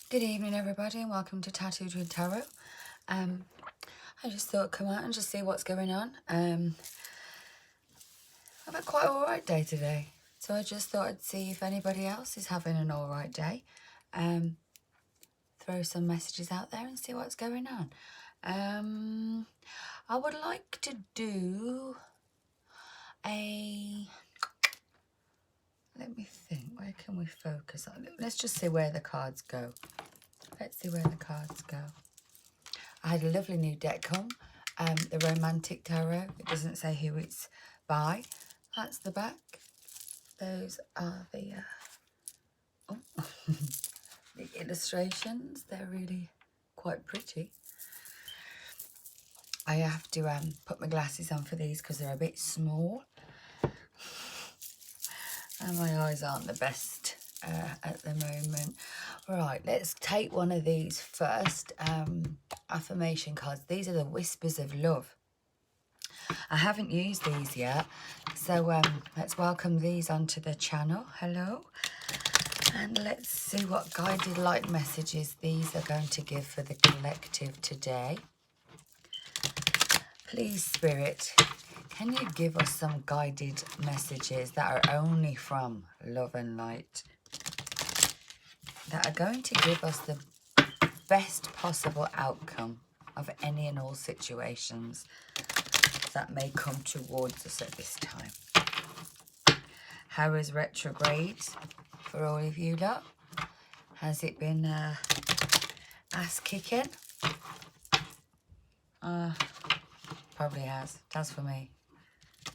Good evening, everybody, and welcome to Tattooed with Tarot. I just thought I'd come out and just see what's going on. I've had quite an alright day today, so I just thought I'd see if anybody else is having an alright day. Throw some messages out there and see what's going on. I would like to do a... Let me think, where can we focus on? Let's just see where the cards go. Let's see where the cards go. I had a lovely new deck come, the Romantic Tarot. It doesn't say who it's by. That's the back. Those are the, the illustrations. They're really quite pretty. I have to put my glasses on for these because they're a bit small. And my eyes aren't the best at the moment. Right, let's take one of these first. Affirmation cards. These are the Whispers of Love. I haven't used these yet, so let's welcome these onto the channel. Hello. And let's see what guided light messages these are going to give for the collective today. Please, Spirit, can you give us some guided messages that are only from love and light, that are going to give us the best possible outcome of any and all situations that may come towards us at this time? How is retrograde for all of you lot? Has it been ass kicking? Probably has. It has for me.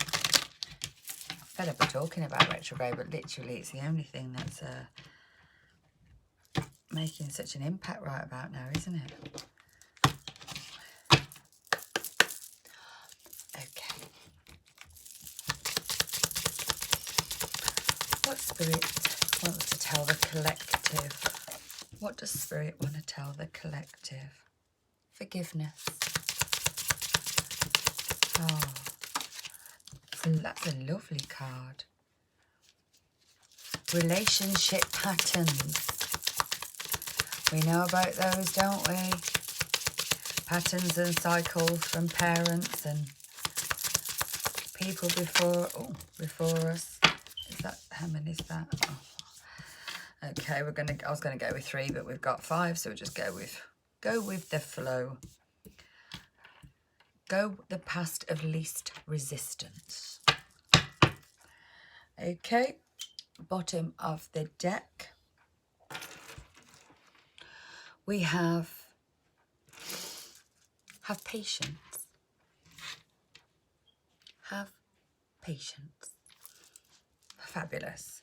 I'm fed up of talking about retrograde, but literally it's the only thing that's making such an impact right about now, isn't it? Okay. What Spirit wants to tell the collective? What does Spirit want to tell the collective? Forgiveness. Oh, that's a lovely card. Relationship patterns. We know about those, don't we? Patterns and cycles from parents and people before us. Is that, how many is that? Oh. Okay, I was gonna go with 3, but we've got 5, so we'll just go with the flow. Go the path of least resistance. Okay, bottom of the deck. We have patience. Have patience. Fabulous.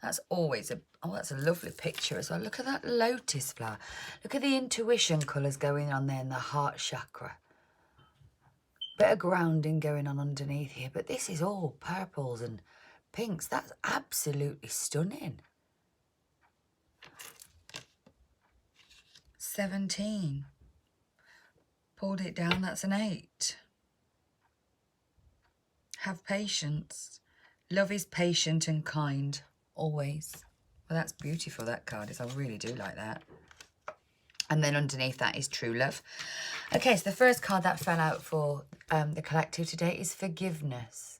That's always that's a lovely picture as well. Look at that lotus flower. Look at the intuition colours going on there in the heart chakra. Bit of grounding going on underneath here, but this is all purples and pinks. That's absolutely stunning. 17. Pulled it down, that's an 8. Have patience. Love is patient and kind, always. Well, that's beautiful, that card is. I really do like that. And then underneath that is true love. Okay, so the first card that fell out for the collective today is forgiveness.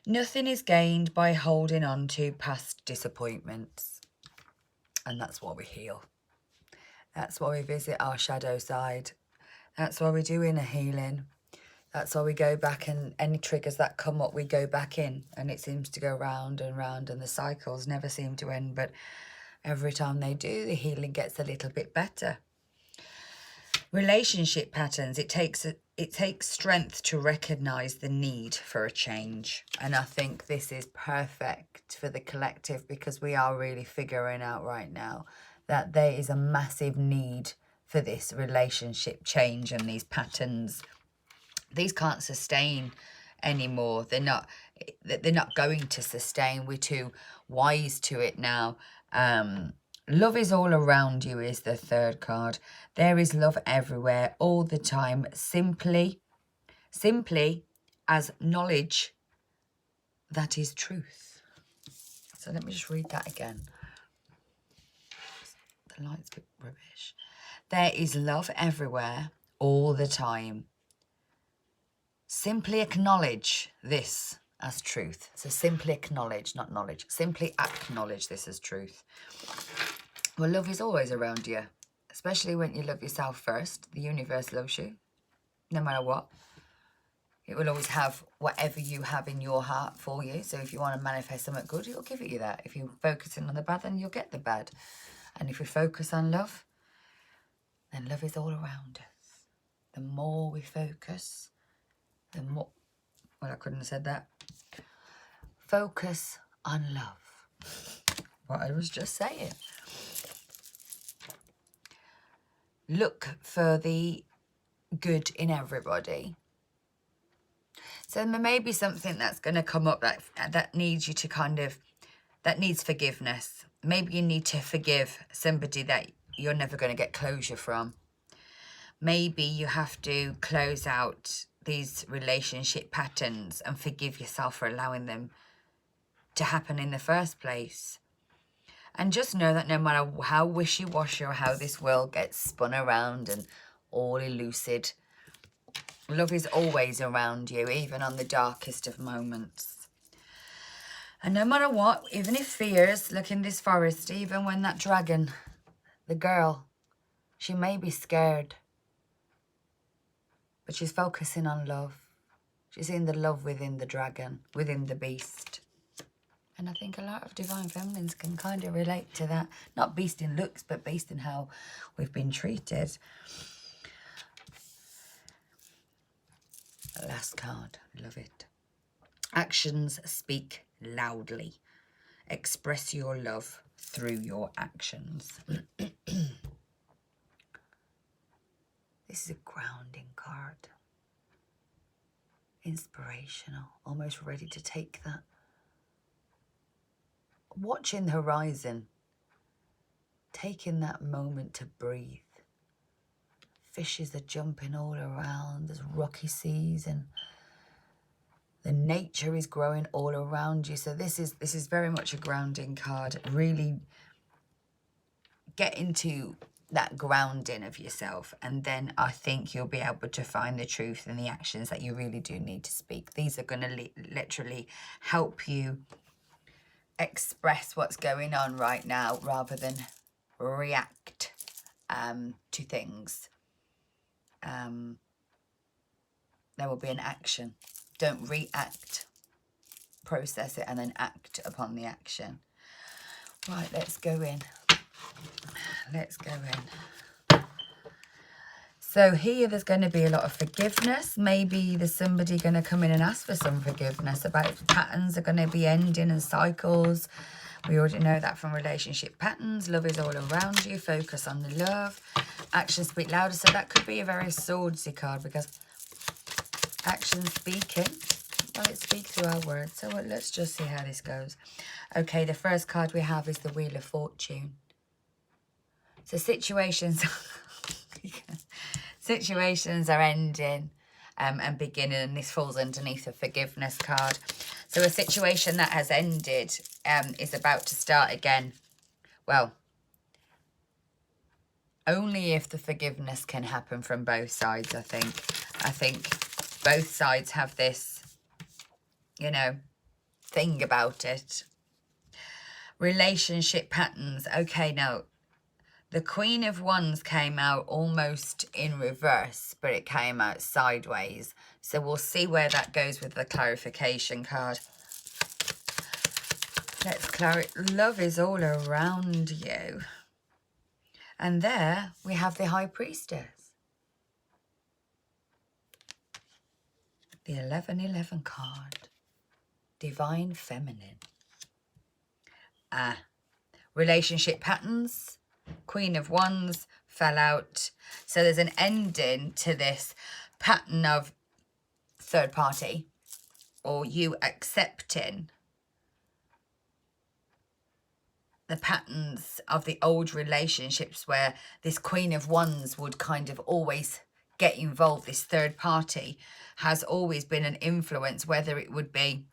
Nothing is gained by holding on to past disappointments. And that's why we heal. That's why we visit our shadow side. That's why we do inner healing. That's why we go back, and any triggers that come up, we go back in. And it seems to go round and round, and the cycles never seem to end. But every time they do, the healing gets a little bit better. Relationship patterns. It takes strength to recognise the need for a change. And I think this is perfect for the collective, because we are really figuring out right now that there is a massive need for this relationship change, and these patterns, these can't sustain anymore. They're not going to sustain. We're too wise to it now. Love is all around you is the third card. There is love everywhere, all the time. Simply as knowledge that is truth. So let me just read that again. The light's a bit rubbish. There is love everywhere, all the time. Simply acknowledge this as truth. So simply acknowledge, not knowledge. Simply acknowledge this as truth. Well, love is always around you, especially when you love yourself first. The universe loves you, no matter what. It will always have whatever you have in your heart for you. So if you want to manifest something good, it'll give it you that. If you're focusing on the bad, then you'll get the bad. And if we focus on love, then love is all around us. The more we focus, the more... Well, I couldn't have said that. Focus on love. What I was just saying. Look for the good in everybody. So there may be something that's going to come up that needs you to that needs forgiveness. Maybe you need to forgive somebody that you're never going to get closure from. Maybe you have to close out these relationship patterns and forgive yourself for allowing them to happen in the first place. And just know that no matter how wishy-washy or how this world gets spun around and all elusive, love is always around you, even on the darkest of moments. And no matter what, even if fears, look in this forest, even when that dragon, the girl, she may be scared, but she's focusing on love. She's in the love within the dragon, within the beast. And I think a lot of divine feminines can kind of relate to that. Not beast in looks, but beast in how we've been treated. Last card. Love it. Actions speak loudly. Express your love through your actions. This is a grounding card. Inspirational. Almost ready to take that. Watching the horizon. Taking that moment to breathe. Fishes are jumping all around. There's rocky seas and the nature is growing all around you. So this is very much a grounding card. Really get into that grounding of yourself, and then I think you'll be able to find the truth and the actions that you really do need to speak. These are going to literally help you express what's going on right now rather than react to things. There will be an action. Don't react. Process it and then act upon the action. Right, let's go in. Let's go in. So here there's going to be a lot of forgiveness. Maybe there's somebody going to come in and ask for some forgiveness about patterns are going to be ending and cycles. We already know that from relationship patterns. Love is all around you. Focus on the love. Actions speak louder. So that could be a very swordsy card because action speaking. Well, it speaks through our words. So let's just see how this goes. Okay, the first card we have is the Wheel of Fortune. So situations are ending and beginning, and this falls underneath a forgiveness card. So a situation that has ended is about to start again. Well, only if the forgiveness can happen from both sides, I think. I think both sides have this, you know, thing about it. Relationship patterns. Okay, now, the Queen of Wands came out almost in reverse, but it came out sideways. So we'll see where that goes with the clarification card. Let's clarify. Love is all around you. And there we have the High Priestess. The 1111 card. Divine Feminine. Relationship patterns. Queen of Wands fell out. So there's an ending to this pattern of third party, or you accepting the patterns of the old relationships where this Queen of Wands would kind of always get involved. This third party has always been an influence, whether it would be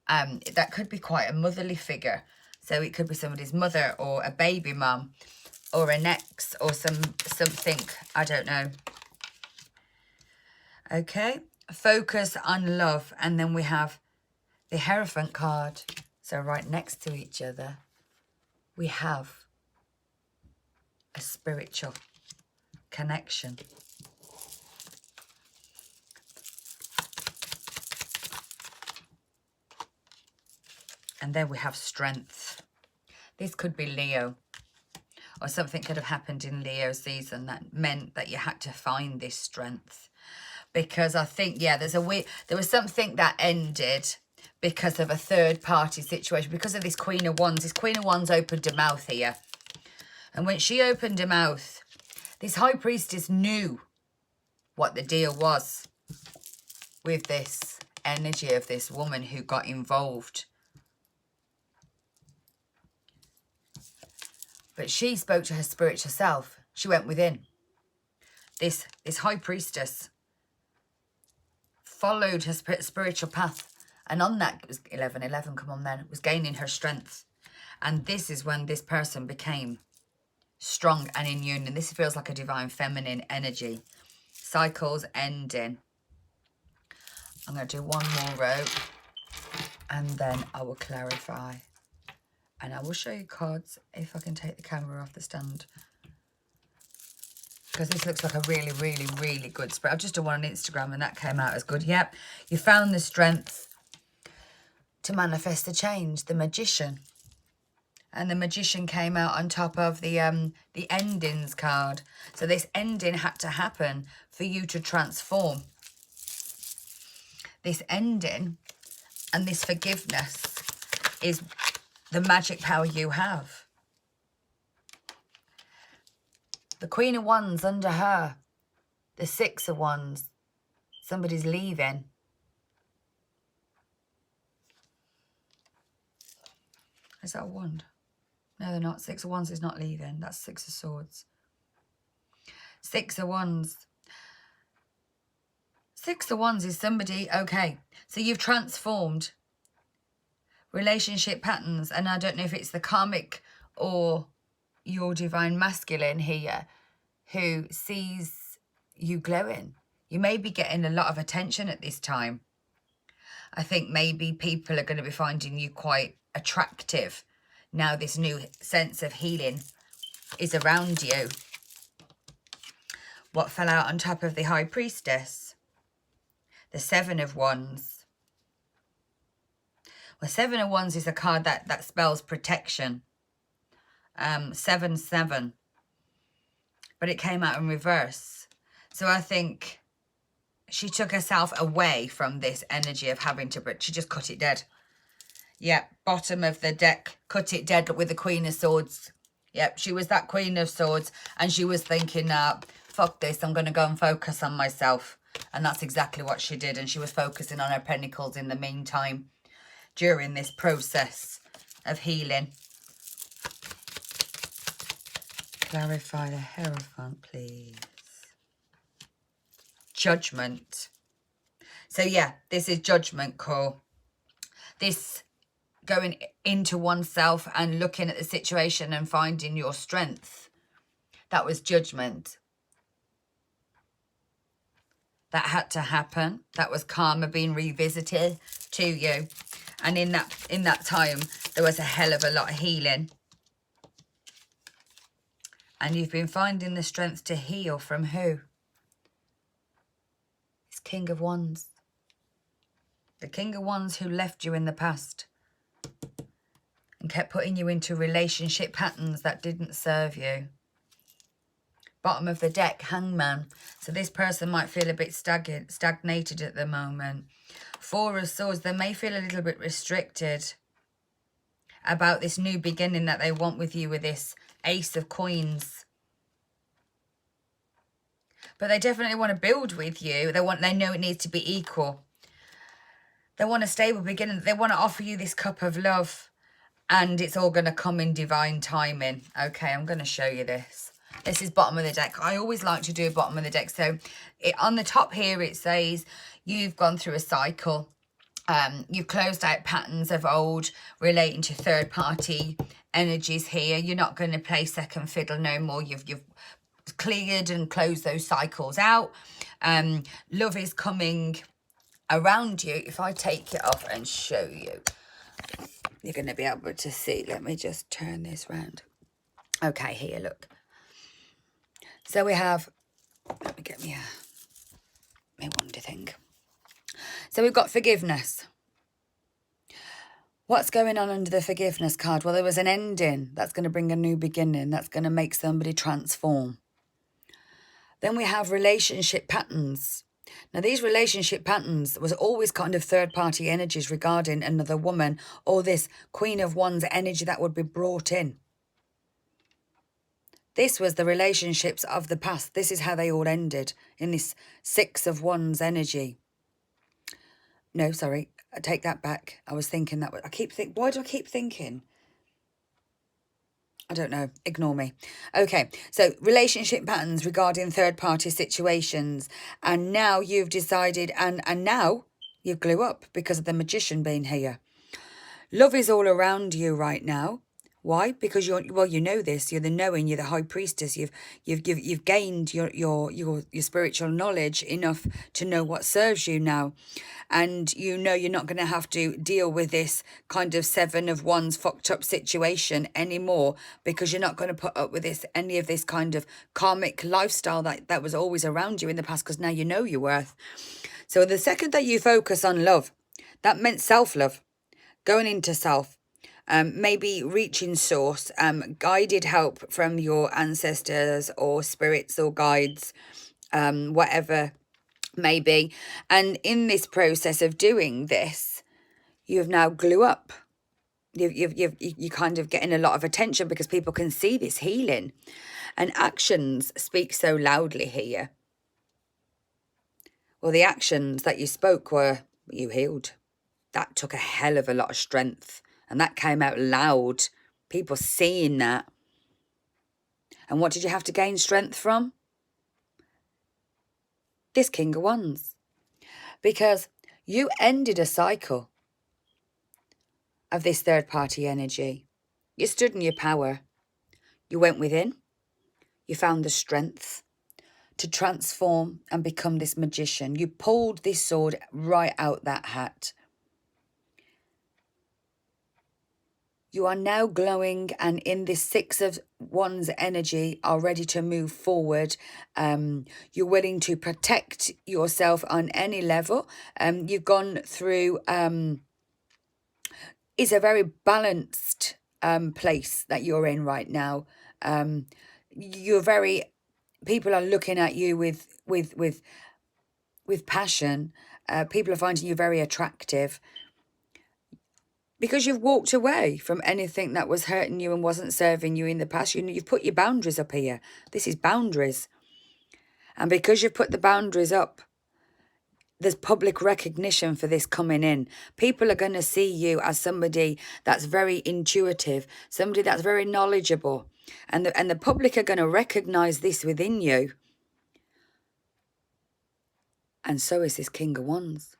that could be quite a motherly figure. So it could be somebody's mother or a baby mum or an ex or something, I don't know. Okay, focus on love. And then we have the Hierophant card. So right next to each other, we have a spiritual connection. And then we have strength. This could be Leo. Or something could have happened in Leo season that meant that you had to find this strength. Because I think, yeah, there was something that ended because of a third party situation. Because of this Queen of Wands. This Queen of Wands opened her mouth here. And when she opened her mouth, this High Priestess knew what the deal was with this energy of this woman who got involved. But she spoke to her spiritual self. She went within. This High Priestess followed her spiritual path. And on that, it was 11, come on then, was gaining her strength. And this is when this person became strong and in union. This feels like a divine feminine energy. Cycles ending. I'm going to do one more row. And then I will clarify. And I will show you cards if I can take the camera off the stand. Because this looks like a really, really, really good spread. I've just done one on Instagram and that came out as good. Yep, you found the strength to manifest the change, the Magician. And the Magician came out on top of the endings card. So this ending had to happen for you to transform. This ending and this forgiveness is the magic power you have. The Queen of Wands under her. The Six of Wands. Somebody's leaving. Is that a wand? No, they're not. Six of Wands is not leaving. That's Six of Swords. Six of Wands. Six of Wands is somebody, okay. So you've transformed relationship patterns. And I don't know if it's the karmic or your divine masculine here who sees you glowing. You may be getting a lot of attention at this time. I think maybe people are going to be finding you quite attractive. Now this new sense of healing is around you. What fell out on top of the High Priestess? The Seven of Wands. Well, Seven of Wands is a card that spells protection. 7-7. But it came out in reverse. So I think she took herself away from this energy of having to, but she just cut it dead. Yep, bottom of the deck, cut it dead with the Queen of Swords. Yep, she was that Queen of Swords and she was thinking, fuck this, I'm going to go and focus on myself. And that's exactly what she did. And she was focusing on her pentacles in the meantime during this process of healing. Clarify the Hierophant, please. Judgment. So yeah, this is judgment call. This going into oneself and looking at the situation and finding your strength. That was judgment. That had to happen. That was karma being revisited to you. And in that time, there was a hell of a lot of healing. And you've been finding the strength to heal from who? It's King of Wands. The King of Wands who left you in the past and kept putting you into relationship patterns that didn't serve you. Bottom of the deck, Hangman. So this person might feel a bit stagnated at the moment. Four of Swords, they may feel a little bit restricted about this new beginning that they want with you with this Ace of Coins. But they definitely want to build with you. They know it needs to be equal. They want a stable beginning. They want to offer you this cup of love. And it's all going to come in divine timing. Okay, I'm going to show you this. This is bottom of the deck. I always like to do bottom of the deck. So on the top here, it says you've gone through a cycle You've closed out patterns of old relating to third-party energies here. You're not going to play second fiddle no more. You've cleared and closed those cycles out. Love is coming around you. If I take it off and show you, you're going to be able to see. Let me just turn this round. Okay, here, look. So we have, let me get me my wonder thing. So we've got forgiveness. What's going on under the forgiveness card? Well, there was an ending. That's going to bring a new beginning. That's going to make somebody transform. Then we have relationship patterns. Now, these relationship patterns was always kind of third-party energies regarding another woman or this Queen of Wands energy that would be brought in. This was the relationships of the past. This is how they all ended in this Six of Wands energy. No, sorry, I take that back. I was thinking that. Why do I keep thinking? I don't know. Ignore me. Okay, so relationship patterns regarding third-party situations. And now you've decided, and now you've glue up because of the Magician being here. Love is all around you right now. Why? Because you know this. You're the knowing. You're the High Priestess. You've gained your spiritual knowledge enough to know what serves you now, and you know you're not going to have to deal with this kind of Seven of Wands fucked up situation anymore, because you're not going to put up with any of this kind of karmic lifestyle that was always around you in the past, because now you know your worth. So the second that you focus on love, that meant self-love, going into self. Maybe reaching source, guided help from your ancestors or spirits or guides, whatever may be. And in this process of doing this, you've now glue up. You're kind of getting a lot of attention because people can see this healing. And actions speak so loudly here. Well, the actions that you spoke were, you healed. That took a hell of a lot of strength. And that came out loud. People seeing that. And what did you have to gain strength from? This King of Wands. Because you ended a cycle of this third-party energy. You stood in your power. You went within. You found the strength to transform and become this magician. You pulled this sword right out that hat. You are now glowing, and in this Six of Wands energy are ready to move forward. You're willing to protect yourself on any level. You've gone through, it's a very balanced place that you're in right now. People are looking at you with passion. People are finding you very attractive. Because you've walked away from anything that was hurting you and wasn't serving you in the past. You've put your boundaries up here. This is boundaries. And because you've put the boundaries up, there's public recognition for this coming in. People are going to see you as somebody that's very intuitive, somebody that's very knowledgeable. And the public are going to recognize this within you. And so is this King of Wands.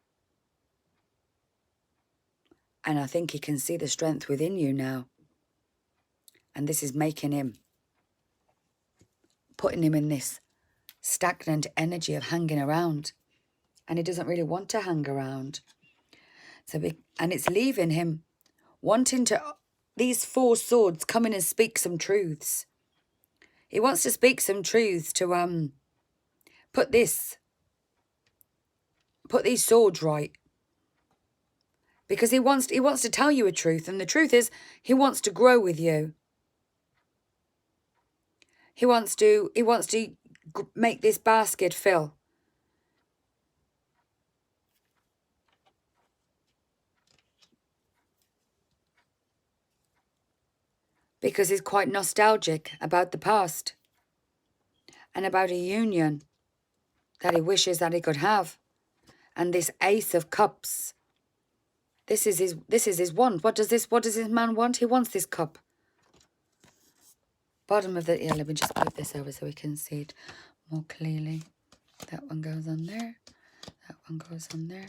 And I think he can see the strength within you now. And this is making him, putting him in this stagnant energy of hanging around. And he doesn't really want to hang around. And it's leaving him wanting to, these Four Swords come in and speak some truths. He wants to speak some truths to put these swords right. Because he wants to tell you a truth, and the truth is he wants to grow with you. He wants to make this basket fill. Because he's quite nostalgic about the past and about a union that he wishes that he could have. And this Ace of Cups, this is his want. What does this man want? He wants this cup. Bottom of the, yeah, let me just move this over so we can see it more clearly. That one goes on there. That one goes on there.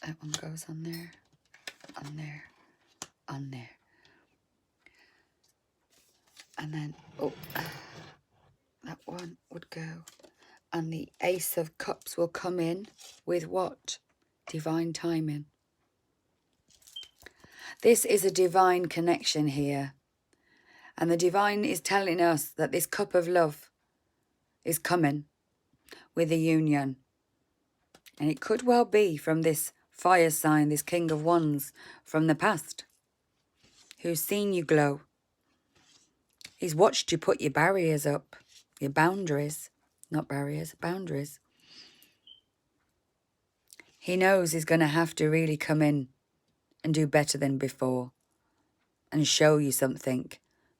That one goes on there, on there, on there. And then, oh, that one would go. And the Ace of Cups will come in with what? Divine timing. This is a divine connection here. And the divine is telling us that this cup of love is coming with a union. And it could well be from this fire sign, this King of Wands from the past, who's seen you glow. He's watched you put your barriers up, your boundaries, not barriers, boundaries. He knows he's going to have to really come in and do better than before and show you something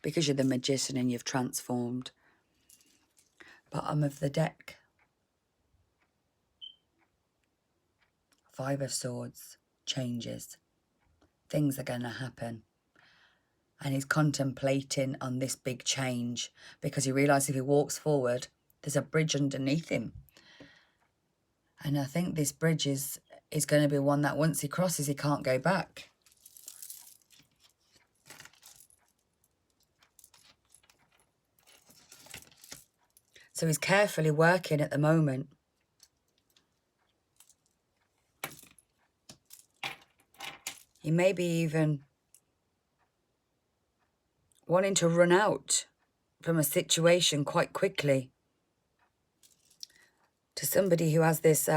because you're the magician and you've transformed. Bottom of the deck. Five of Swords, changes. Things are going to happen. And he's contemplating on this big change because he realises if he walks forward, there's a bridge underneath him. And I think this bridge is going to be one that once he crosses, he can't go back. So he's carefully working at the moment. He may be even wanting to run out from a situation quite quickly to somebody who has this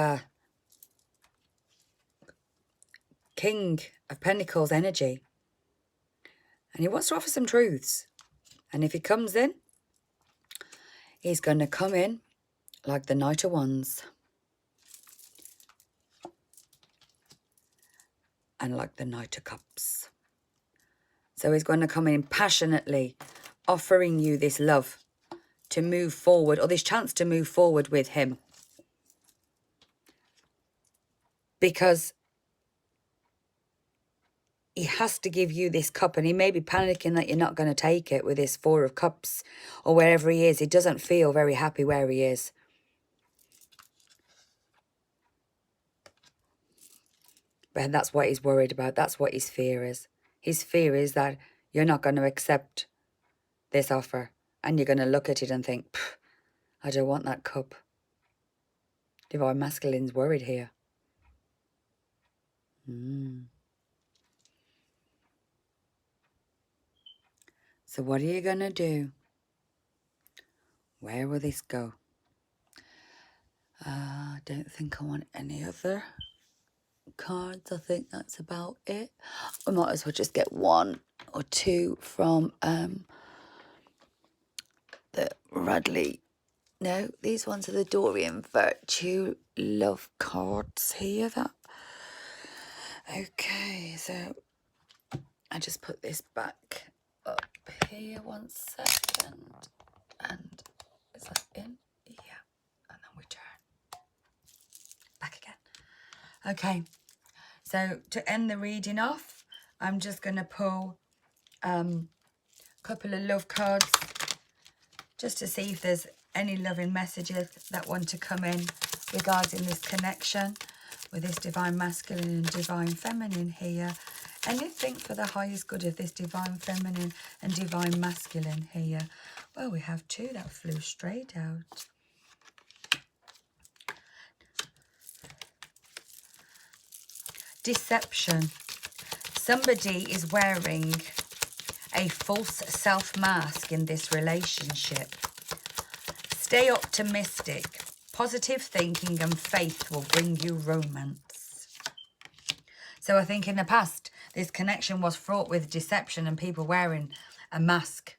King of Pentacles energy. And he wants to offer some truths. And if he comes in, he's going to come in like the Knight of Wands. And like the Knight of Cups. So he's going to come in passionately, offering you this love to move forward, or this chance to move forward with him. Because he has to give you this cup, and he may be panicking that you're not going to take it with this Four of Cups, or wherever he is. He doesn't feel very happy where he is. But that's what he's worried about. That's what his fear is. His fear is that you're not going to accept this offer. And you're going to look at it and think, I don't want that cup. Divine Masculine's worried here. So what are you going to do? Where will this go? I don't think I want any other cards. I think that's about it. I might as well just get one or two from the Radley. No, these ones are the Dorian Virtue love cards here. That okay, so I just put this back up here 1 second, and is that in? Yeah, and then we turn back again. Okay, so to end the reading off, I'm just going to pull a couple of love cards just to see if there's any loving messages that want to come in regarding this connection with this Divine Masculine and Divine Feminine here. Anything for the highest good of this Divine Feminine and Divine Masculine here. Well, we have two that flew straight out. Deception. Somebody is wearing a false self-mask in this relationship. Stay optimistic. Positive thinking and faith will bring you romance. So I think in the past, this connection was fraught with deception and people wearing a mask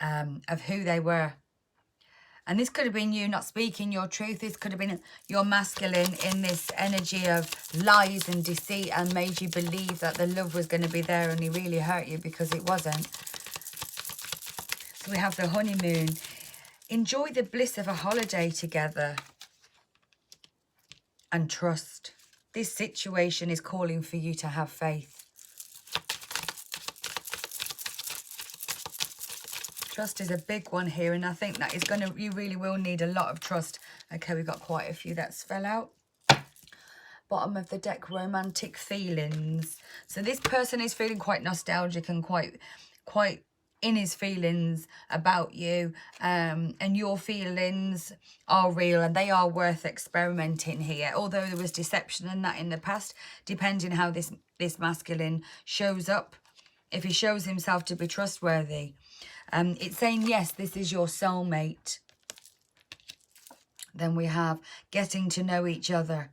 of who they were. And this could have been you not speaking your truth. This could have been your masculine in this energy of lies and deceit and made you believe that the love was going to be there, and he really hurt you because it wasn't. So we have the honeymoon. Enjoy the bliss of a holiday together. And trust. This situation is calling for you to have faith. Trust is a big one here, and I think that is going to, you really will need a lot of trust. Okay, we've got quite a few that fell out. Bottom of the deck, romantic feelings. So this person is feeling quite nostalgic and quite in his feelings about you, and your feelings are real and they are worth experimenting here, although there was deception and that in the past, depending how this masculine shows up. If he shows himself to be trustworthy, it's saying yes, this is your soulmate. Then we have getting to know each other.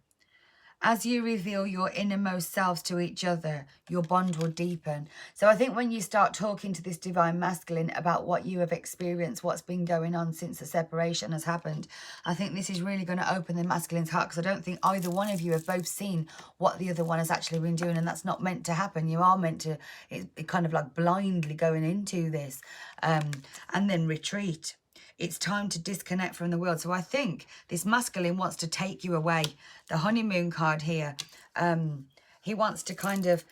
As you reveal your innermost selves to each other, your bond will deepen. So I think when you start talking to this divine masculine about what you have experienced, what's been going on since the separation has happened, I think this is really going to open the masculine's heart, because I don't think either one of you have both seen what the other one has actually been doing, and that's not meant to happen. You are meant to, it's kind of like blindly going into this, and then retreat. It's time to disconnect from the world. So I think this masculine wants to take you away. The honeymoon card here, he wants to kind of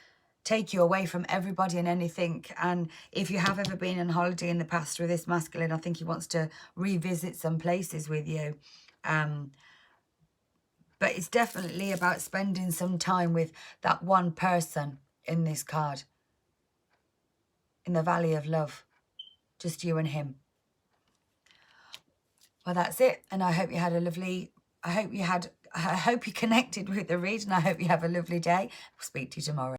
take you away from everybody and anything. And if you have ever been on holiday in the past with this masculine, I think he wants to revisit some places with you. But it's definitely about spending some time with that one person in this card. In the Valley of Love. Just you and him. Well, that's it. And I hope you had a lovely, I hope you connected with the read, and I hope you have a lovely day. I'll speak to you tomorrow.